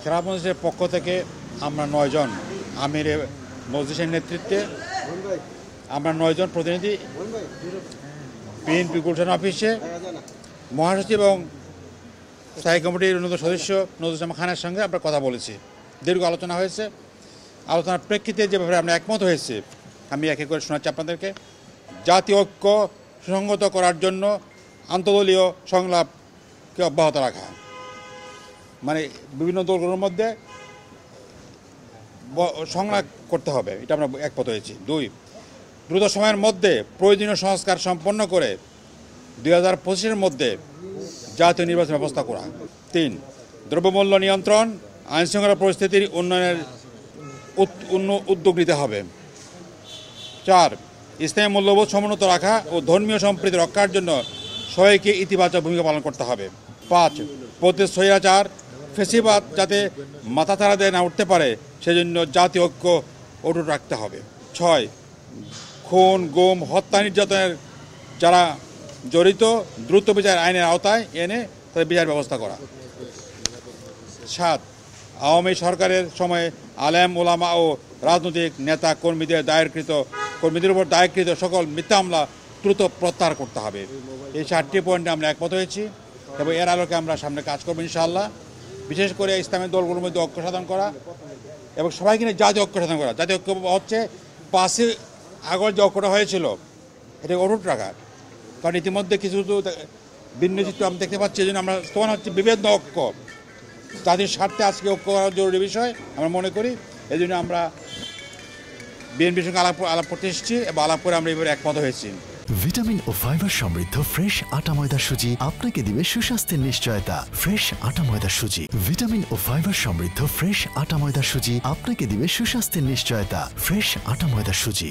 খেলাফত মজলিসের পক্ষ থেকে আমরা 9 জন আমির মজলিসের নেতৃত্বে আমরা 9 জন প্রতিনিধি বিএনপি গুলশান অফিসে মহাসচিব এবং স্থায়ী কমিটির অন্যতম সদস্য নজরুল ইসলাম খানের সঙ্গে আমরা কথা বলেছি। দীর্ঘ আলোচনা হয়েছে। আলোচনার প্রেক্ষিতে যে ব্যাপারে আমরা একমত হয়েছি আমি এক এক করে শোনাচ্ছি আপনাদেরকে। জাতীয় ঐক্য সুসংহত করার জন্য আন্তদলীয় সংলাপকে অব্যাহত রাখা, মানে বিভিন্ন দলগুলোর মধ্যে সংলাপ করতে হবে, এটা আমরা একমত হয়েছি। 2, দ্রুত সময়ের মধ্যে প্রয়োজনীয় সংস্কার সম্পন্ন করে 2025-এর মধ্যে জাতীয় নির্বাচন ব্যবস্থা করা। 3, দ্রব্যমূল্য নিয়ন্ত্রণ, আইনশৃঙ্খলা পরিস্থিতির উন্নয়নের উদ্যোগ নিতে হবে। 4, ইসলামী মূল্যবোধ সমুন্নত রাখা ও ধর্মীয় সম্প্রীতি রক্ষার জন্য সবাইকে ইতিবাচক ভূমিকা পালন করতে হবে। 5, প্রত্যেক স্বৈরাচার ফেসিবাদ যাতে মাথাচাড়া দিয়ে না উঠতে পারে সেজন্য জাতীয় ঐক্য অটুট রাখতে হবে। 6, খুন, গুম, হত্যা, নির্যাতনের যারা জড়িত দ্রুত বিচার আইনের আওতায় এনে তাদের বিচার ব্যবস্থা করা। 7, আওয়ামী সরকারের সময়ে আলেম ওলামা ও রাজনৈতিক নেতা কর্মীদের উপর দায়েরকৃত সকল মিথ্যা মামলা দ্রুত প্রত্যাহার করতে হবে। এই 4টি পয়েন্টে আমরা একমত হয়েছি এবং এর আলোকে আমরা সামনে কাজ করবো ইনশাআল্লাহ। বিশেষ করে ইসলামী দলগুলোর মধ্যে ঐক্য সাধন করা এবং সবাইকে নিয়ে জাতীয় ঐক্য সাধন করা। জাতীয় ঐক্য হচ্ছে 5 আগস্ট যে ঐক্যটা হয়েছিল এটা অটুট রাখা, কারণ ইতিমধ্যে কিছু ভিন্ন চিত্র আমি দেখতে পাচ্ছি। এই জন্য আমরা তখন হচ্ছে বিভেদ ঐক্য, জাতির স্বার্থে আজকে ঐক্য করা জরুরি বিষয় আমরা মনে করি। এই জন্য আমরা বিএনপির সঙ্গে আলাপ করতে এসেছি এবং আলাপ করে আমরা এবারে একমত হয়েছি। ভিটামিন ও ফাইবার সমৃদ্ধ ফ্রেশ আটা ময়দা সুজি আপনাকে দিবে সুস্বাস্থ্যের নিশ্চয়তা। ফ্রেশ আটা ময়দা সুজি, ভিটামিন ও ফাইবার সমৃদ্ধ ফ্রেশ আটা ময়দা সুজি আপনাকে দিবে সুস্বাস্থ্যের নিশ্চয়তা। ফ্রেশ আটা ময়দা সুজি।